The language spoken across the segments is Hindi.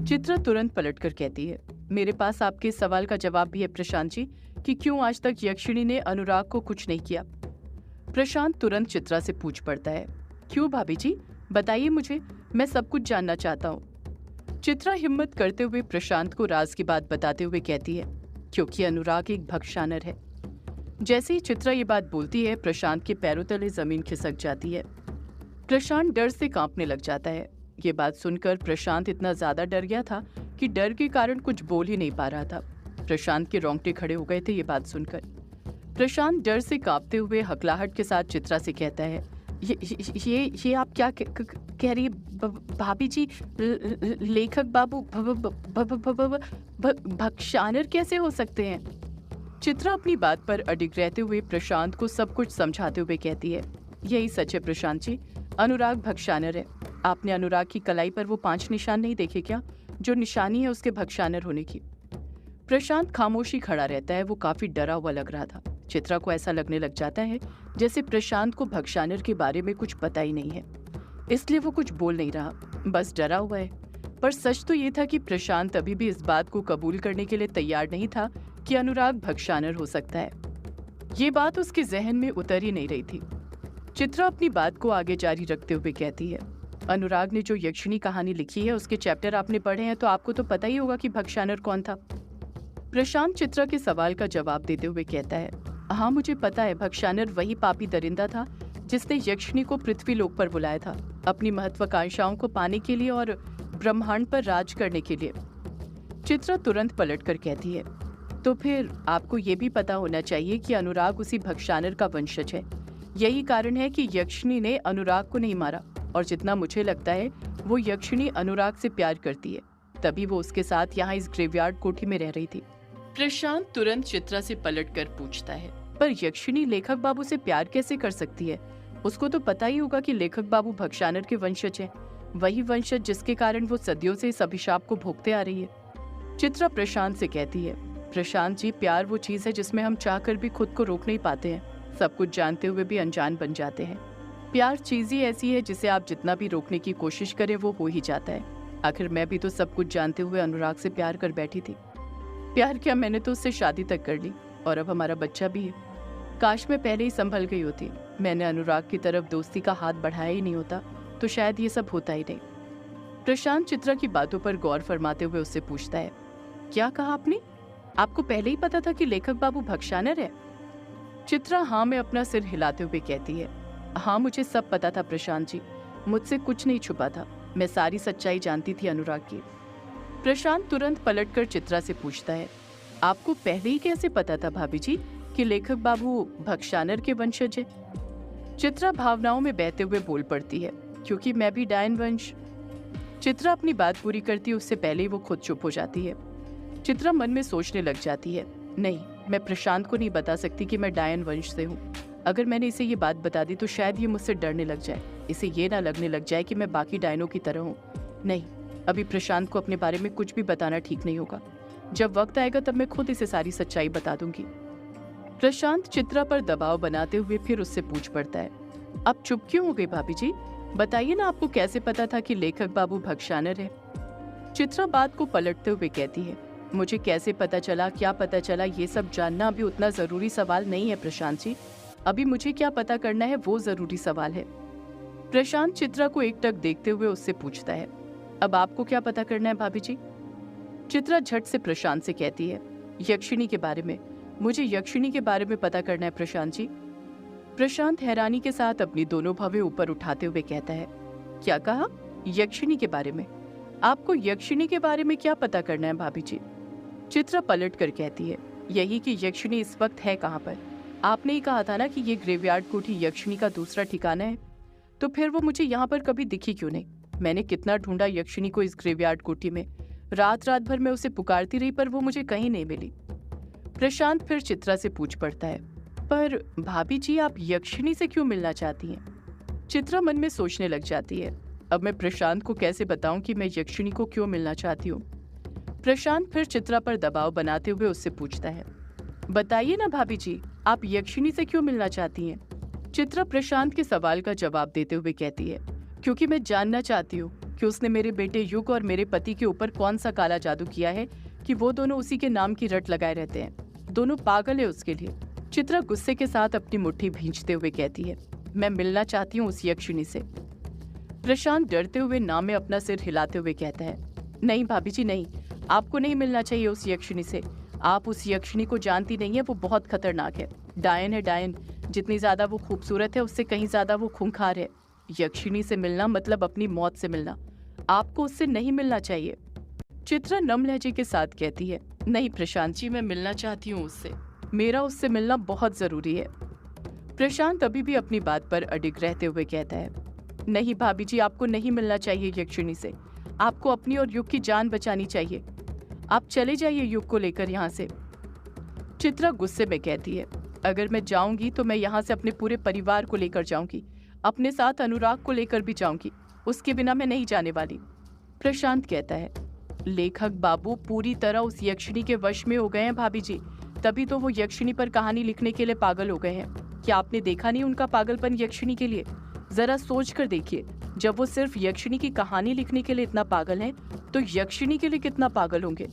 चित्रा तुरंत पलटकर कहती है, मेरे पास आपके इस सवाल का जवाब भी है प्रशांत जी, कि क्यों आज तक यक्षिणी ने अनुराग को कुछ नहीं किया। प्रशांत तुरंत चित्रा से पूछ पड़ता है, क्यों भाभी जी, बताइए मुझे, मैं सब कुछ जानना चाहता हूँ। चित्रा हिम्मत करते हुए प्रशांत को राज की बात बताते हुए कहती है, क्योंकि अनुराग एक भक्षानर है। जैसे ही चित्रा ये बात बोलती है, प्रशांत के पैरों तले जमीन खिसक जाती है। प्रशांत डर से कांपने लग जाता है। ये बात सुनकर प्रशांत इतना ज्यादा डर गया था कि डर के कारण कुछ बोल ही नहीं पा रहा था। प्रशांत के रोंगटे खड़े हो गए थे ये बात सुनकर। प्रशांत डर से कांपते हुए हकलाहट के साथ चित्रा से कहता है, ये आप क्या कह रही है भाभी जी, लेखक बाबू भक्षानर कैसे हो सकते हैं। चित्रा अपनी बात पर अडिग रहते हुए प्रशांत को सब कुछ समझाते हुए कहती है, यही सच है प्रशांत जी, अनुराग भक्षानर है। आपने अनुराग की कलाई पर वो 5 निशान नहीं देखे क्या, जो निशानी है उसके भक्षानर होने की। प्रशांत खामोशी खड़ा रहता है, वो काफी डरा हुआ लग रहा था। चित्रा को ऐसा लगने लग जाता है जैसे प्रशांत को भक्षानर के बारे में कुछ पता ही नहीं है, इसलिए वो कुछ बोल नहीं रहा, बस डरा हुआ है। पर सच तो ये था कि प्रशांत अभी भी इस बात को कबूल करने के लिए तैयार नहीं था कि अनुराग भक्षानर हो सकता है। ये बात उसके जहन में उतर ही नहीं रही थी। चित्रा अपनी बात को आगे जारी रखते हुए कहती है, अनुराग ने जो यक्षिणी कहानी लिखी है उसके चैप्टर आपने पढ़े हैं, तो आपको तो पता ही होगा कि भक्षानर कौन था। प्रशांत चित्रा के सवाल का जवाब देते हुए कहता है, हाँ मुझे पता है, भक्षानर वही पापी दरिंदा था जिसने यक्षिणी को पृथ्वी लोक पर बुलाया था, अपनी महत्वाकांक्षाओं को पाने के लिए और ब्रह्मांड पर राज करने के लिए। चित्रा तुरंत पलटकर कहती है, तो फिर आपको ये भी पता होना चाहिए कि अनुराग उसी भक्षानर का वंशज है। यही कारण है कि यक्षिणी ने अनुराग को नहीं मारा, और जितना मुझे लगता है वो यक्षिणी अनुराग से प्यार करती है, तभी वो उसके साथ यहाँ इस ग्रेवयार्ड कोठी में रह रही थी। प्रशांत तुरंत चित्रा से पलटकर पूछता है, पर यक्षिणी लेखक बाबू से प्यार कैसे कर सकती है? उसको तो पता ही होगा कि लेखक बाबू भक्षानर के वंशज हैं, वही वंशज जिसके कारण वो सदियों से इस अभिशाप को भोगते आ रही है। चित्रा प्रशांत से कहती है, प्रशांत जी, प्यार वो चीज है जिसमें हम चाहकर भी खुद को रोक नहीं पाते हैं, सब कुछ जानते हुए भी अनजान बन जाते हैं। प्यार चीज ही ऐसी है जिसे आप जितना भी रोकने की कोशिश करें वो हो ही जाता है। आखिर मैं भी तो सब कुछ जानते हुए अनुराग से प्यार कर बैठी थी। प्यार क्या, मैंने तो उससे शादी तक कर ली और अब हमारा बच्चा भी है। काश मैं पहले ही संभल गई होती, मैंने अनुराग की तरफ दोस्ती का हाथ बढ़ाया ही नहीं होता तो शायद ये सब होता ही नहीं। प्रशांत चित्रा की बातों पर गौर फरमाते हुए उससे पूछता है, क्या कहा आपने? आपको पहले ही पता था कि लेखक बाबू भक्षानर है? चित्रा हाँ में अपना सिर हिलाते हुए कहती है, हाँ मुझे सब पता था प्रशांत जी, मुझसे कुछ नहीं छुपा था, मैं सारी सच्चाई जानती थी अनुराग की। प्रशांत तुरंत पलटकर चित्रा से पूछता है, आपको पहले ही कैसे पता था भाभी जी कि लेखक बाबू भक्षानर के वंशज है? चित्रा भावनाओं में बहते हुए बोल पड़ती है, क्योंकि मैं भी डायन वंश। चित्रा अपनी बात पूरी करती है उससे पहले ही वो खुद चुप हो जाती है। चित्रा मन में सोचने लग जाती है, नहीं, मैं प्रशांत को नहीं बता सकती कि मैं डायन वंश से हूँ। अगर मैंने इसे ये बात बता दी तो शायद ये मुझसे डरने लग जाए, इसे ये ना लगने लग जाए कि मैं बाकी डायनों की तरह हूँ। नहीं, अभी प्रशांत को अपने बारे में कुछ भी बताना ठीक नहीं होगा। जब वक्त आएगा तब मैं खुद इसे सारी सच्चाई बता दूंगी। प्रशांत चित्रा पर दबाव बनाते हुए फिर उससे पूछ पड़ता है, अब चुप क्यों हो गई भाभी जी? बताइए ना, आपको कैसे पता था कि लेखक बाबू भक्षानर है? चित्रा बात को पलटते हुए कहती है, मुझे कैसे पता चला, क्या पता चला, ये सब जानना अभी उतना जरूरी सवाल नहीं है प्रशांत जी। अभी मुझे क्या पता करना है वो जरूरी सवाल है। प्रशांत चित्रा को एकटक देखते हुए उससे पूछता है, अब आपको क्या पता करना है भाभी जी? चित्रा झट से प्रशांत से कहती है, यक्षिणी के बारे में, मुझे यक्षिणी के बारे में पता करना है प्रशांत जी। प्रशांत हैरानी के साथ अपनी दोनों भवें ऊपर उठाते हुए कहता है, क्या कहा? यक्षिणी के बारे में? आपको यक्षिणी के बारे में क्या पता करना है भाभी जी? चित्रा पलट कर कहती है, यही कि यक्षिणी इस वक्त है कहाँ पर। आपने ही कहा था ना कि ये ग्रेवयार्ड कोठी यक्षिणी का दूसरा ठिकाना है, तो फिर वो मुझे यहाँ पर कभी दिखी क्यों नहीं? मैंने कितना ढूंढा यक्षिणी को इस ग्रेवयार्ड कोठी में, रात रात भर मैं उसे पुकारती रही पर वो मुझे कहीं नहीं मिली। प्रशांत फिर चित्रा से पूछ पड़ता है, पर भाभी जी, आप यक्षिणी से क्यों मिलना चाहती हैं? चित्रा मन में सोचने लग जाती है, अब मैं प्रशांत को कैसे बताऊं कि मैं यक्षिणी को क्यों मिलना चाहती हूँ। प्रशांत फिर चित्रा पर दबाव बनाते हुए उससे पूछता है, बताइए ना भाभी जी, आप यक्षिणी से क्यों मिलना चाहती हैं? चित्रा प्रशांत के सवाल का जवाब देते हुए कहती है, क्योंकि मैं जानना चाहती हूँ कि उसने मेरे बेटे युग और मेरे पति के ऊपर कौन सा काला जादू किया है कि वो दोनों उसी के नाम की रट लगाए रहते हैं। दोनों पागल है उसके लिए। चित्रा गुस्से के साथ अपनी मुट्ठी भींचते हुए कहती है, मैं मिलना चाहती हूँ उस यक्षिणी से। प्रशांत डरते हुए ना में अपना सिर हिलाते हुए कहता है, नहीं भाभी जी नहीं, आपको नहीं मिलना चाहिए उस यक्षिणी से। आप उस यक्षिणी को जानती नहीं है, वो बहुत खतरनाक है। डायन है डायन। जितनी ज्यादा वो खूबसूरत है उससे कहीं ज्यादा वो खूंखार है। यक्षिणी से मिलना मतलब अपनी मौत से मिलना। आपको उससे नहीं मिलना चाहिए। चित्रा नम लहजे के साथ कहती है, नहीं प्रशांत जी, मैं मिलना चाहती हूँ उससे। मेरा उससे मिलना बहुत जरूरी है। प्रशांत अभी भी अपनी बात पर अडिग रहते हुए कहता है, नहीं भाभी जी, आपको नहीं मिलना चाहिए यक्षिणी से। आपको अपनी और युग की जान बचानी चाहिए। आप चले जाइए युग को लेकर यहाँ से। चित्रा गुस्से में कहती है, अगर मैं जाऊंगी तो मैं यहाँ से अपने पूरे परिवार को लेकर जाऊंगी, अपने साथ अनुराग को लेकर भी जाऊंगी। उसके बिना मैं नहीं जाने वाली। प्रशांत कहता है, लेखक बाबू पूरी तरह उस यक्षिणी के वश में हो गए हैं भाभी जी, तभी तो वो यक्षिणी पर कहानी लिखने के लिए पागल हो गए हैं। क्या आपने देखा नहीं उनका पागलपन यक्षिणी के लिए? जरा सोच कर देखिए, जब वो सिर्फ यक्षिणी की कहानी लिखने के लिए इतना पागल हैं, तो यक्षिणी के लिए कितना पागल होंगे।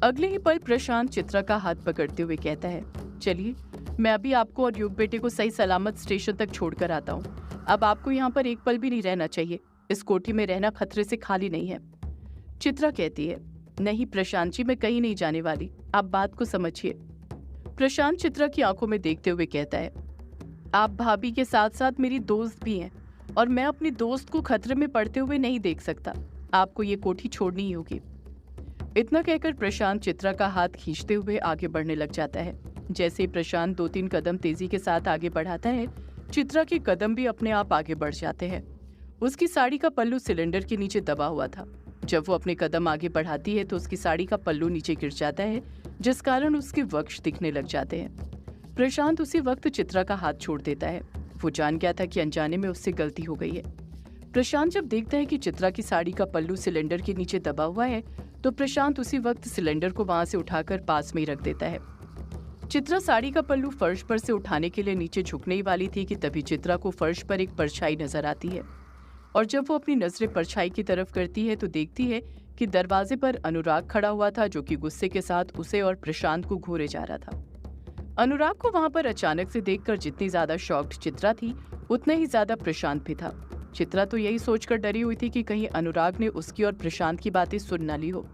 अगले ही पल प्रशांत चित्रा का हाथ पकड़ते हुए कहता है, चलिए मैं अभी आपको और युग बेटे को सही सलामत स्टेशन तक छोड़कर आता हूँ। अब आपको यहाँ पर एक पल भी नहीं रहना चाहिए। इस कोठी में रहना खतरे से खाली नहीं है। चित्रा कहती है, नहीं प्रशांत जी, मैं कहीं नहीं जाने वाली, आप बात को समझिए। प्रशांत चित्रा की आंखों में देखते हुए कहता है, आप भाभी के साथ साथ मेरी दोस्त भी हैं और मैं अपनी दोस्त को खतरे में पड़ते हुए नहीं देख सकता। आपको ये कोठी छोड़नी ही होगी। इतना कहकर प्रशांत चित्रा का हाथ खींचते हुए आगे बढ़ने लग जाता है। जैसे ही प्रशांत 2-3 कदम तेजी के साथ आगे बढ़ाता है, चित्रा के कदम भी अपने आप आगे बढ़ जाते हैं। उसकी साड़ी का पल्लू सिलेंडर के नीचे दबा हुआ था। जब वो अपने कदम आगे बढ़ाती है तो उसकी साड़ी का पल्लू नीचे गिर जाता है, जिस कारण उसके वक्ष दिखने लग जाते हैं। प्रशांत उसी वक्त चित्रा का हाथ छोड़ देता है। वो जान गया था कि अनजाने में उससे गलती हो गई है। प्रशांत जब देखता है कि चित्रा की साड़ी का पल्लू सिलेंडर के नीचे दबा हुआ है, तो प्रशांत उसी वक्त सिलेंडर को वहां से उठाकर पास में ही रख देता है। चित्रा साड़ी का पल्लू फर्श पर से उठाने के लिए नीचे झुकने ही वाली थी कि तभी चित्रा को फर्श पर एक परछाई नजर आती है। और जब वो अपनी नजरें परछाई की तरफ करती है तो देखती है कि दरवाजे पर अनुराग खड़ा हुआ था, जो कि गुस्से के साथ उसे और प्रशांत को घूरे जा रहा था। अनुराग को वहां पर अचानक से देखकर जितनी ज्यादा शॉक्ड चित्रा थी, उतना ही ज्यादा प्रशांत भी था। चित्रा तो यही सोचकर डरी हुई थी कि कहीं अनुराग ने उसकी और प्रशांत की बातें सुन न ली हो।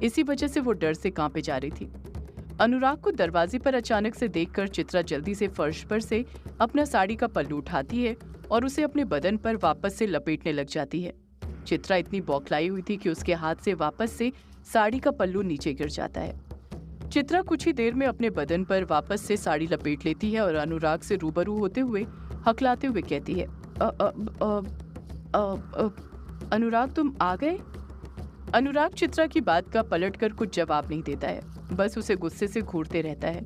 इसी वजह से वो डर से कांपे जा रही थी। अनुराग को दरवाजे पर अचानक से देखकर चित्रा जल्दी से फर्श पर से अपना साड़ी का पल्लू उठाती है और उसे अपने बदन पर वापस से लपेटने लग जाती है। चित्रा इतनी बौखलाई हुई थी कि उसके हाथ से वापस से साड़ी का पल्लू नीचे गिर जाता है। चित्रा कुछ ही देर में अपने बदन पर वापस से साड़ी लपेट लेती है और अनुराग से रूबरू होते हुए हकलाते हुए कहती है, अनुराग तुम आ गए? अनुराग चित्रा की बात का पलटकर कुछ जवाब नहीं देता है, बस उसे गुस्से से घूरते रहता है।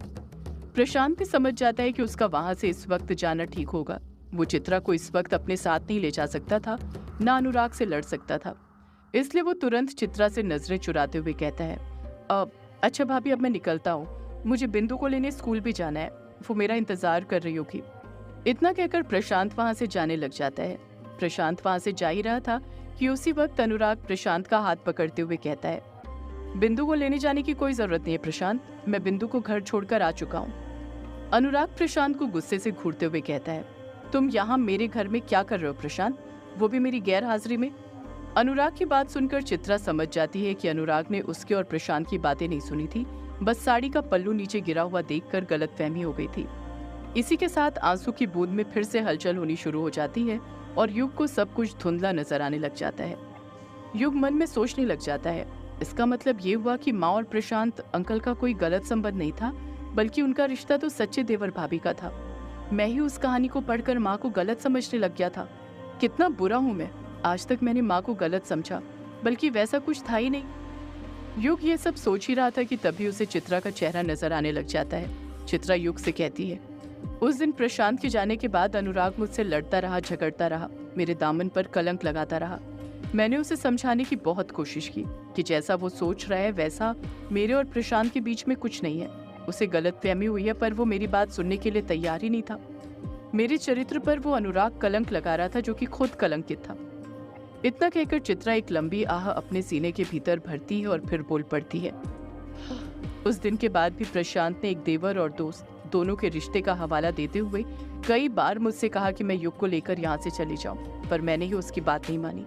प्रशांत भी समझ जाता है कि उसका वहां से इस वक्त जाना ठीक होगा। वो चित्रा को इस वक्त अपने साथ नहीं ले जा सकता था, ना अनुराग से लड़ सकता था। इसलिए वो तुरंत चित्रा से नजरें चुराते हुए कहता है, अच्छा भाभी, अब मैं निकलता हूँ। मुझे बिंदु को लेने स्कूल भी जाना है, वो मेरा इंतजार कर रही होगी। इतना कहकर प्रशांत वहां से जाने लग जाता है। प्रशांत वहां से जा ही रहा था कि उसी वक्त अनुराग प्रशांत का हाथ पकड़ते हुए कहता है, बिंदु को लेने जाने की कोई जरूरत नहीं है प्रशांत, मैं बिंदु को घर छोड़कर आ चुका हूँ। अनुराग प्रशांत को गुस्से से घूरते हुए कहता है, तुम यहाँ मेरे घर में क्या कर रहे हो प्रशांत, वो भी मेरी गैर हाजिरी में? अनुराग की बात सुनकर चित्रा समझ जाती है कि अनुराग ने उसके और प्रशांत की बातें नहीं सुनी थी, बस साड़ी का पल्लू नीचे गिरा हुआ देखकर गलतफहमी हो गई थी। इसी के साथ आंसू की बूंद में फिर से हलचल होनी शुरू हो जाती है और युग को सब कुछ धुंधला नजर आने लग जाता है। युग मन में सोचने लग जाता है, इसका मतलब ये हुआ कि माँ और प्रशांत अंकल का कोई गलत संबंध नहीं था, बल्कि उनका रिश्ता तो सच्चे देवर भाभी का था। मैं ही उस कहानी को पढ़कर माँ को गलत समझने लग गया था। कितना बुरा हूँ मैं, आज तक मैंने माँ को गलत समझा, बल्कि वैसा कुछ था ही नहीं। युग ये सब सोच ही रहा था कि तभी उसे चित्रा का चेहरा नजर आने लग जाता है। चित्रा युग से कहती है, उस दिन प्रशांत के जाने के बाद अनुराग मुझसे लड़ता रहा, झगड़ता रहा, मेरे दामन पर कलंक लगाता रहा। मैंने उसे समझाने की बहुत कोशिश की कि जैसा वो सोच रहा है वैसा मेरे और प्रशांत के बीच में कुछ नहीं है। उसे गलतफहमी हुई है, पर वो मेरी बात सुनने के लिए तैयार ही नहीं था। मेरे चरित्र पर वो अनुराग कलंक लगा रहा था, जो कि खुद कलंकित था। इतना कहकर चित्रा एक लंबी आह अपने सीने के भीतर भरती है और फिर बोल पड़ती है। उस दिन के बाद भी प्रशांत ने एक देवर और दोस्त दोनों के रिश्ते का हवाला देते हुए कई बार मुझसे कहा कि मैं युग को लेकर यहाँ से चली जाऊं, पर मैंने ही उसकी बात नहीं मानी।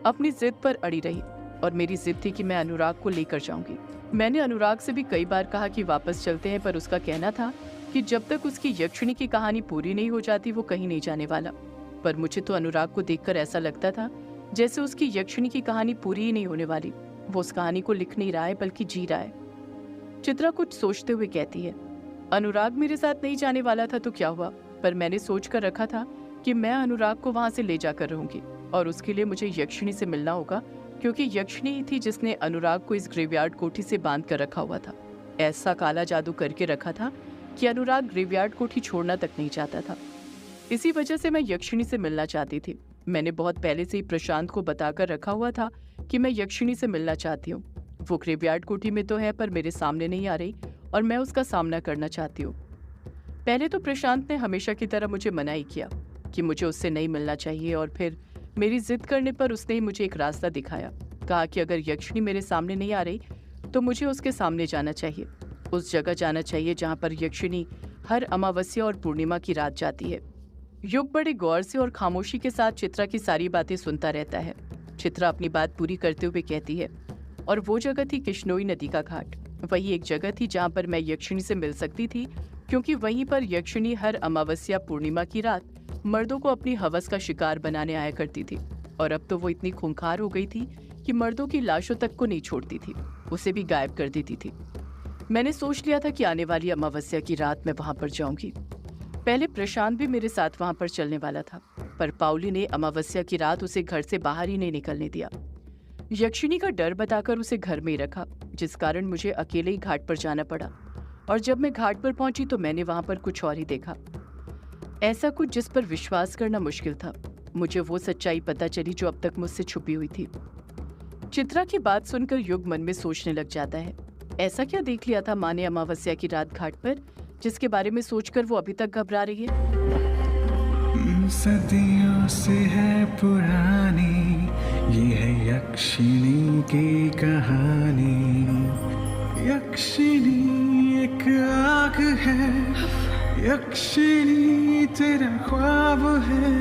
अपनी जिद पर अड़ी रही और मेरी जिद थी कि मैं अनुराग को लेकर जाऊंगी। मैंने अनुराग से भी कई बार कहा कि वापस चलते हैं, पर उसका कहना था कि जब तक उसकी यक्षिणी की कहानी पूरी नहीं हो जाती वो कहीं नहीं जाने वाला। पर मुझे तो अनुराग को देखकर ऐसा लगता था जैसे उसकी यक्षिणी की कहानी पूरी ही नहीं होने वाली। वो उस कहानी को लिख नहीं रहा है बल्कि जी रहा है। चित्रा कुछ सोचते हुए कहती है, अनुराग मेरे साथ नहीं जाने वाला था तो क्या हुआ, पर मैंने सोच कर रखा था कि मैं अनुराग को वहां से ले जाकर रहूंगी और उसके लिए मुझे यक्षिणी से मिलना होगा, क्योंकि यक्षिणी ही थी जिसने अनुराग को इस ग्रेवयार्ड कोठी से बांध कर रखा हुआ था। ऐसा काला जादू करके रखा था कि अनुराग ग्रेवयार्ड कोठी छोड़ना तक नहीं चाहता था। इसी वजह से मैं यक्षिणी से मिलना चाहती थी। मैंने बहुत पहले से ही प्रशांत को बताकर रखा हुआ था कि मैं यक्षिणी से मिलना चाहती हूँ। वो ग्रेवयार्ड कोठी में तो है पर मेरे सामने नहीं आ रही और मैं उसका सामना करना चाहती हूँ। पहले तो प्रशांत ने हमेशा की तरह मुझे मना ही किया कि मुझे उससे नहीं मिलना चाहिए, और फिर मेरी जिद करने पर उसने ही मुझे एक रास्ता दिखाया। कहा कि अगर यक्षिणी मेरे सामने नहीं आ रही तो मुझे उसके सामने जाना चाहिए, उस जगह जाना चाहिए जहाँ पर यक्षिणी हर अमावस्या और पूर्णिमा की रात जाती है। युग बड़े गौर से और खामोशी के साथ चित्रा की सारी बातें सुनता रहता है। चित्रा अपनी बात पूरी करते हुए कहती है, और वो जगह थी किश्नोई नदी का घाट। वही एक जगह थी जहाँ पर मैं यक्षिणी से मिल सकती थी, क्योंकि वहीं पर यक्षिणी हर अमावस्या पूर्णिमा की रात मर्दों को अपनी हवस का शिकार बनाने आया करती थी। और अब तो वो इतनी खूंखार हो गई थी कि मर्दों की लाशों तक को नहीं छोड़ती थी, उसे भी गायब कर देती थी। मैंने सोच लिया था कि आने वाली अमावस्या की रात मैं वहां पर जाऊंगी। पहले प्रशांत भी मेरे साथ वहां पर चलने वाला था, पर पाउली ने अमावस्या की रात उसे घर से बाहर ही नहीं निकलने दिया। यक्षिणी का डर बताकर उसे घर में ही रखा, जिस कारण मुझे अकेले ही घाट पर जाना पड़ा। और जब मैं घाट पर पहुंची तो मैंने वहां पर कुछ और ही देखा, ऐसा कुछ जिस पर विश्वास करना मुश्किल था। मुझे वो सच्चाई पता चली जो अब तक मुझसे छुपी हुई थी। चित्रा की बात सुनकर युग मन में सोचने लग जाता है, ऐसा क्या देख लिया था माँ ने अमावस्या की रात घाट पर, जिसके बारे में सोचकर वो अभी तक घबरा रही है। सदियों से है पुरानी ये है यक्षिणी की कहानी। यक्षिणी एक आग है, यक्षिणी तेरा ख्वाब है।